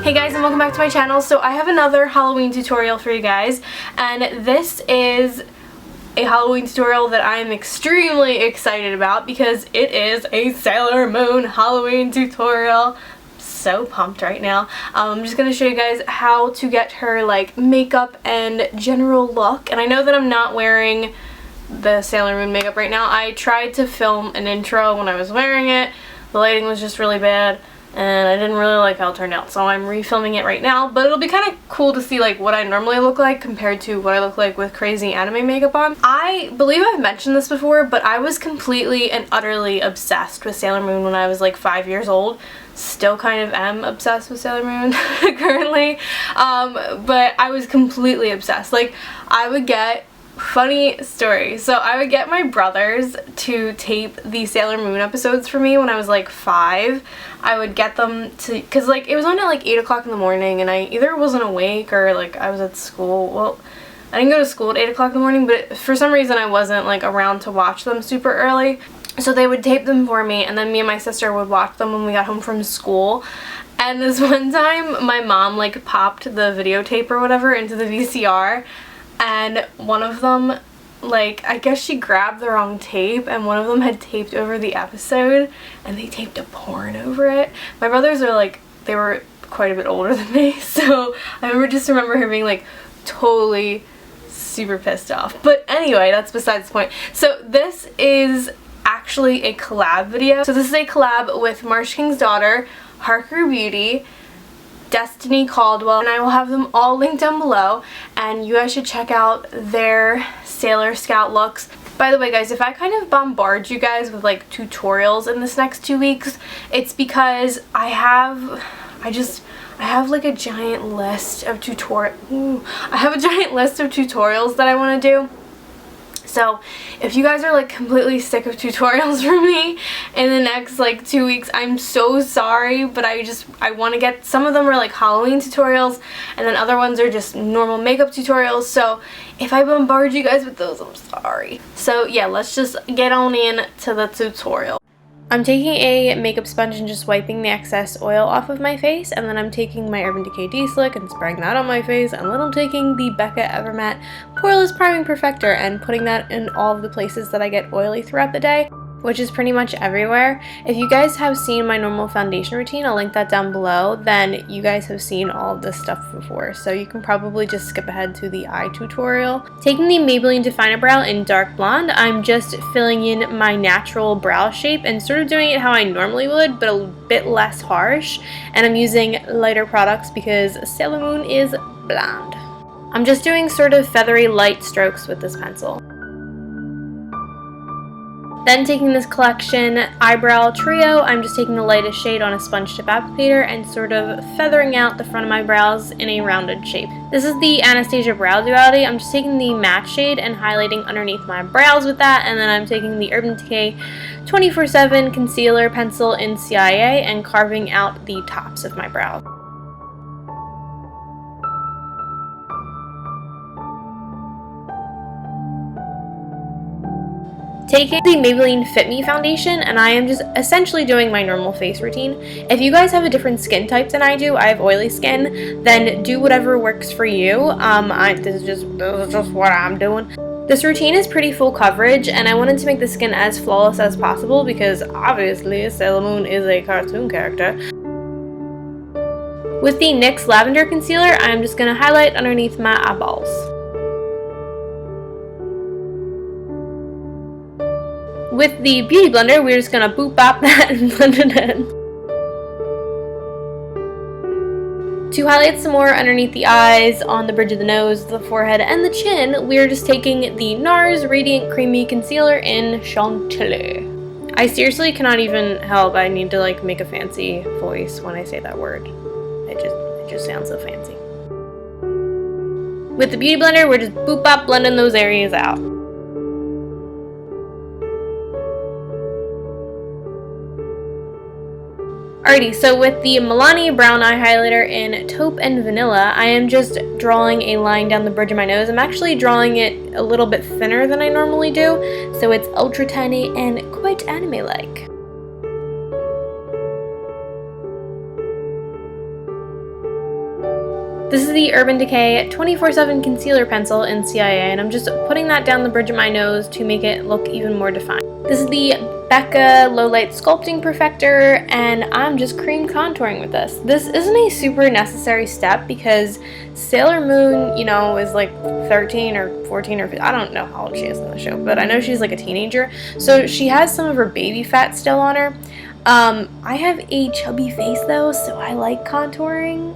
Hey guys, and welcome back to my channel. So I have another Halloween tutorial for you guys, and this is a Halloween tutorial that I am extremely excited about because it is a Sailor Moon Halloween tutorial. So pumped right now. I'm just going to show you guys how to get her like makeup and general look, and I know that I'm not wearing the Sailor Moon makeup right now. I tried to film an intro when I was wearing it. The lighting was just really bad and I didn't really like how it turned out, so I'm refilming it right now. But it'll be kind of cool to see like what I normally look like compared to what I look like with crazy anime makeup on. I believe I've mentioned this before, but I was completely and utterly obsessed with Sailor Moon when I was like 5 years old. Still kind of am obsessed with Sailor Moon currently, but I was completely obsessed. Like, I would get funny story. So I would get my brothers to tape the Sailor Moon episodes for me when I was like 5. I would get them to, because like it was on at like 8 o'clock in the morning and I either wasn't awake or like I was at school. Well, I didn't go to school at 8 o'clock in the morning, but for some reason I wasn't like around to watch them super early. So they would tape them for me, and then me and my sister would watch them when we got home from school. And this one time my mom like popped the videotape or whatever into the VCR, and one of them, like, I guess she grabbed the wrong tape and one of them had taped over the episode and they taped a porn over it. My brothers are like, they were quite a bit older than me, so I remember her being like totally super pissed off. But anyway, that's besides the point. So this is actually a collab video. So this is a collab with Marshkingsdaughter, Harkerbeauty, Destiny Caldwell, and I will have them all linked down below, and you guys should check out their Sailor Scout looks. By the way guys, if I kind of bombard you guys with like tutorials in this next 2 weeks, it's because I have like a giant list of tutorials that I want to do. So if you guys are like completely sick of tutorials from me in the next like 2 weeks, I'm so sorry, but I want to get, some of them are like Halloween tutorials and then other ones are just normal makeup tutorials. So if I bombard you guys with those, I'm sorry. So yeah, let's just get on in to the tutorial. I'm taking a makeup sponge and just wiping the excess oil off of my face, and then I'm taking my Urban Decay D-Slick and spraying that on my face, and then I'm taking the Becca Evermatte Poreless Priming Perfector and putting that in all of the places that I get oily throughout the day, which is pretty much everywhere. If you guys have seen my normal foundation routine, I'll link that down below, then you guys have seen all of this stuff before, so you can probably just skip ahead to the eye tutorial. Taking the Maybelline Definer Brow in Dark Blonde, I'm just filling in my natural brow shape and sort of doing it how I normally would, but a bit less harsh, and I'm using lighter products because Sailor Moon is blonde. I'm just doing sort of feathery light strokes with this pencil. Then taking this collection eyebrow trio, I'm just taking the lightest shade on a sponge tip applicator and sort of feathering out the front of my brows in a rounded shape. This is the Anastasia Brow Duality. I'm just taking the matte shade and highlighting underneath my brows with that, and then I'm taking the Urban Decay 24/7 concealer pencil in CIA and carving out the tops of my brows. Taking the Maybelline Fit Me foundation, and I am just essentially doing my normal face routine. If you guys have a different skin type than I do, I have oily skin, then do whatever works for you. This is just what I'm doing. This routine is pretty full coverage, and I wanted to make the skin as flawless as possible because obviously Sailor Moon is a cartoon character. With the NYX Lavender Concealer, I'm just going to highlight underneath my eyeballs. With the Beauty Blender, we're just gonna boop bop that and blend it in. To highlight some more underneath the eyes, on the bridge of the nose, the forehead, and the chin, we're just taking the Nars Radiant Creamy Concealer in Chantilly. I seriously cannot even help, I need to like make a fancy voice when I say that word. It just sounds so fancy. With the Beauty Blender, we're just boop bop blending those areas out. Alrighty, so with the Milani Brown Eye Highlighter in Taupe and Vanilla, I am just drawing a line down the bridge of my nose. I'm actually drawing it a little bit thinner than I normally do, so it's ultra tiny and quite anime-like. This is the Urban Decay 24/7 Concealer Pencil in CIA, and I'm just putting that down the bridge of my nose to make it look even more defined. This is the Becca Lowlight Sculpting Perfector, and I'm just cream contouring with this. This isn't a super necessary step because Sailor Moon, you know, is like 13 or 14 or I don't know how old she is in the show, but I know she's like a teenager, so she has some of her baby fat still on her. I have a chubby face though, so I like contouring,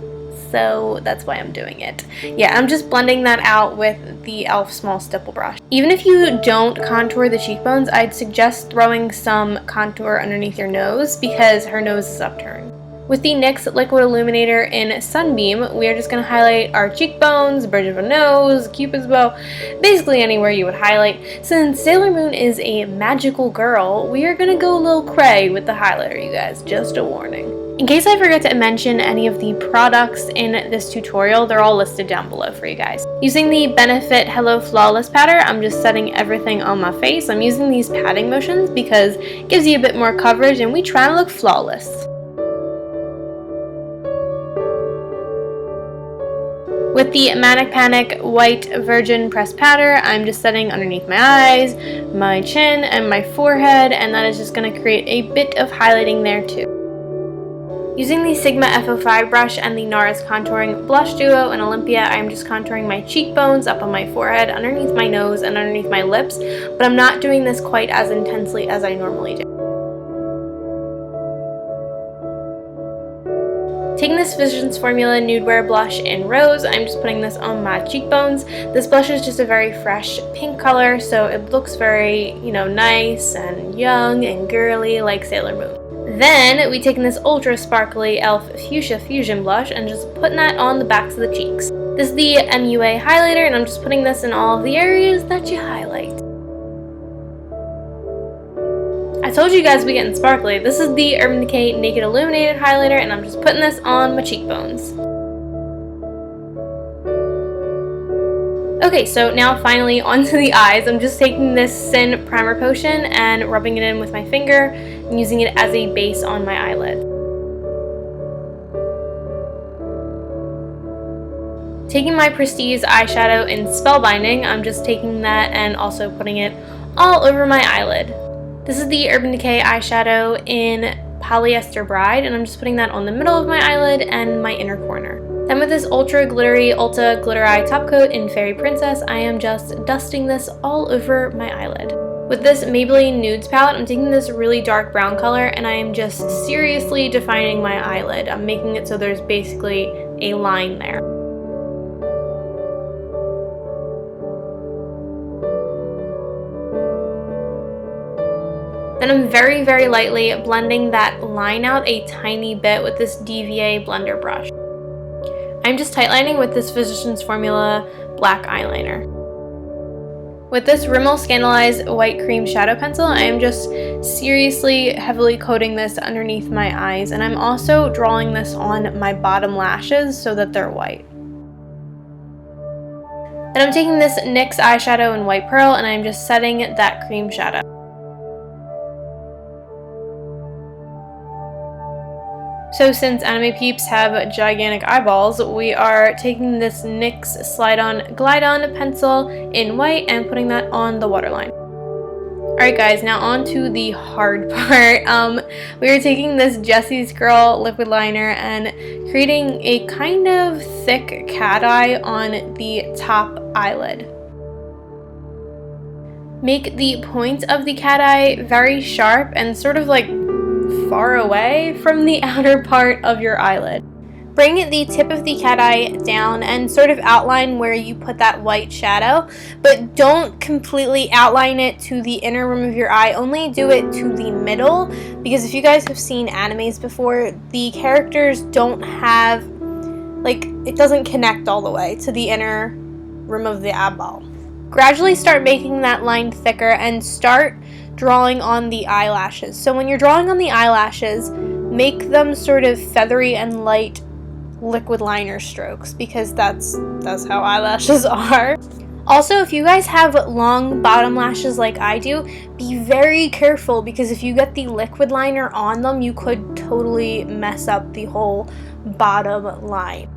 so that's why I'm doing it. Yeah, I'm just blending that out with the e.l.f. small stipple brush. Even if you don't contour the cheekbones, I'd suggest throwing some contour underneath your nose because her nose is upturned. With the NYX Liquid Illuminator in Sunbeam, we are just going to highlight our cheekbones, bridge of a nose, cupid's bow, basically anywhere you would highlight. Since Sailor Moon is a magical girl, we are going to go a little cray with the highlighter, you guys, just a warning. In case I forget to mention any of the products in this tutorial, they're all listed down below for you guys. Using the Benefit Hello Flawless Powder, I'm just setting everything on my face. I'm using these patting motions because it gives you a bit more coverage and we try to look flawless. With the Manic Panic White Virgin Pressed Powder, I'm just setting underneath my eyes, my chin, and my forehead, and that is just going to create a bit of highlighting there too. Using the Sigma F05 brush and the Nars Contouring Blush Duo in Olympia, I'm just contouring my cheekbones up on my forehead, underneath my nose, and underneath my lips, but I'm not doing this quite as intensely as I normally do. Taking this Visions Formula Nude Wear Blush in Rose, I'm just putting this on my cheekbones. This blush is just a very fresh pink color, so it looks very, you know, nice and young and girly like Sailor Moon. Then we taking this ultra sparkly e.l.f. Fuchsia Fusion Blush and just putting that on the backs of the cheeks. This is the MUA highlighter, and I'm just putting this in all of the areas that you highlight. I told you guys we getting sparkly. This is the Urban Decay Naked Illuminated highlighter, and I'm just putting this on my cheekbones. Okay, so now finally onto the eyes. I'm just taking this Sin Primer Potion and rubbing it in with my finger and using it as a base on my eyelid. Taking my Prestige eyeshadow in Spellbinding, I'm just taking that and also putting it all over my eyelid. This is the Urban Decay eyeshadow in Polyester Bride, and I'm just putting that on the middle of my eyelid and my inner corner. Then with this ultra glittery Ulta Glitter Eye top coat in Fairy Princess, I am just dusting this all over my eyelid. With this Maybelline Nudes palette, I'm taking this really dark brown color and I am just seriously defining my eyelid. I'm making it so there's basically a line there. Then I'm very, very lightly blending that line out a tiny bit with this DVA blender brush. I'm just tightlining with this Physicians Formula black eyeliner. With this Rimmel Scandalized White Cream Shadow Pencil, I am just seriously heavily coating this underneath my eyes, and I'm also drawing this on my bottom lashes so that they're white. Then I'm taking this NYX eyeshadow in White Pearl, and I'm just setting that cream shadow. So since anime peeps have gigantic eyeballs, we are taking this NYX Slide On Glide On pencil in white and putting that on the waterline. Alright guys, now on to the hard part. We are taking this Jessie's Girl liquid liner and creating a kind of thick cat eye on the top eyelid. Make the point of the cat eye very sharp and sort of like far away from the outer part of your eyelid. Bring the tip of the cat eye down and sort of outline where you put that white shadow, but don't completely outline it to the inner rim of your eye. Only do it to the middle, because if you guys have seen animes before, the characters don't have, like, it doesn't connect all the way to the inner rim of the eyeball. Gradually start making that line thicker and start drawing on the eyelashes. So when you're drawing on the eyelashes, make them sort of feathery and light liquid liner strokes, because that's how eyelashes are. Also, if you guys have long bottom lashes like I do, be very careful, because if you get the liquid liner on them, you could totally mess up the whole bottom line.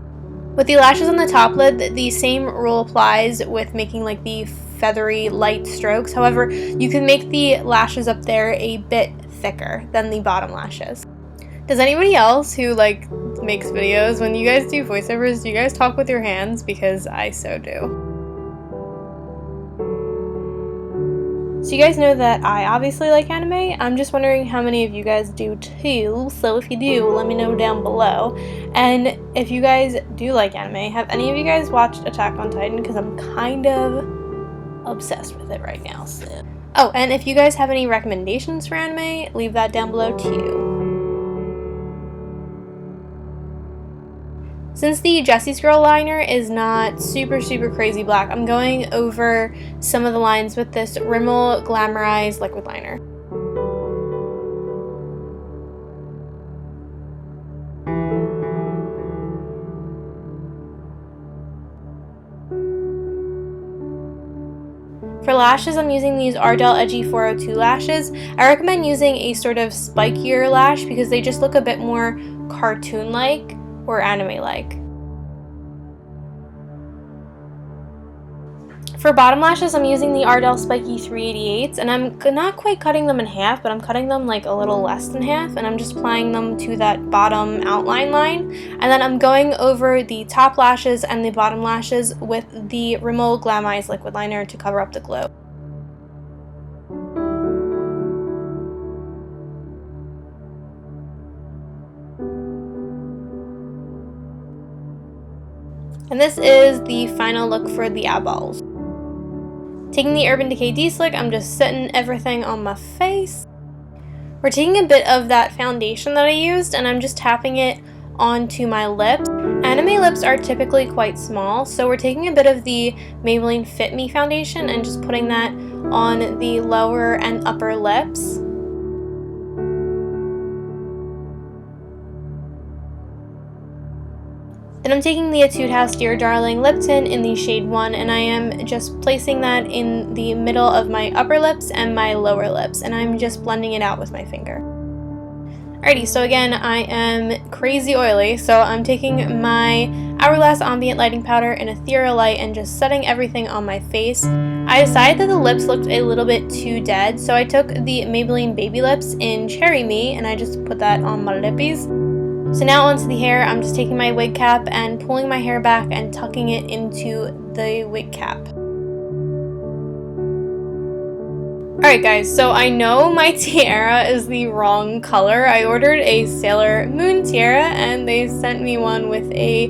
With the lashes on the top lid, the same rule applies with making like the feathery light strokes. However, you can make the lashes up there a bit thicker than the bottom lashes. Does anybody else who like makes videos, when you guys do voiceovers, do you guys talk with your hands? Because I so do. So you guys know that I obviously like anime. I'm just wondering how many of you guys do too. So if you do, let me know down below. And if you guys do like anime, have any of you guys watched Attack on Titan? Because I'm kind of obsessed with it right now. So. Oh, and if you guys have any recommendations for anime, leave that down below too. Since the Jessie's Girl liner is not super crazy black, I'm going over some of the lines with this Rimmel Glamorized liquid liner. For lashes, I'm using these Ardell Edgy 402 lashes. I recommend using a sort of spikier lash because they just look a bit more cartoon-like or anime-like. For bottom lashes, I'm using the Ardell Spiky 388s, and I'm not quite cutting them in half, but I'm cutting them like a little less than half, and I'm just applying them to that bottom outline line. And then I'm going over the top lashes and the bottom lashes with the Rimmel Glamorized liquid liner to cover up the glow. And this is the final look for the eyeballs. Taking the Urban Decay D-Slick, I'm just setting everything on my face. We're taking a bit of that foundation that I used and I'm just tapping it onto my lips. Anime lips are typically quite small, so we're taking a bit of the Maybelline Fit Me foundation and just putting that on the lower and upper lips. Then I'm taking the Etude House Dear Darling lip tint in the shade 1, and I am just placing that in the middle of my upper lips and my lower lips, and I'm just blending it out with my finger. Alrighty, so again, I am crazy oily, so I'm taking my Hourglass Ambient Lighting Powder in Ethereal Light and just setting everything on my face. I decided that the lips looked a little bit too dead, so I took the Maybelline Baby Lips in Cherry Me, and I just put that on my lippies. So now onto the hair, I'm just taking my wig cap and pulling my hair back and tucking it into the wig cap. Alright guys, so I know my tiara is the wrong color. I ordered a Sailor Moon tiara and they sent me one with a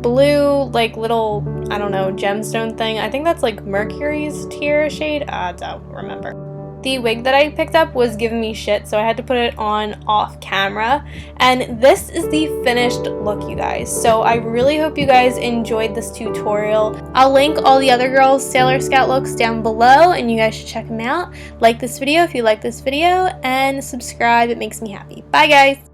blue, like little, I don't know, gemstone thing. I think that's like Mercury's tiara shade. I don't remember. The wig that I picked up was giving me shit, so I had to put it on off camera. And this is the finished look, you guys. So I really hope you guys enjoyed this tutorial. I'll link all the other girls' Sailor Scout looks down below, and you guys should check them out. Like this video if you like this video, and subscribe. It makes me happy. Bye, guys!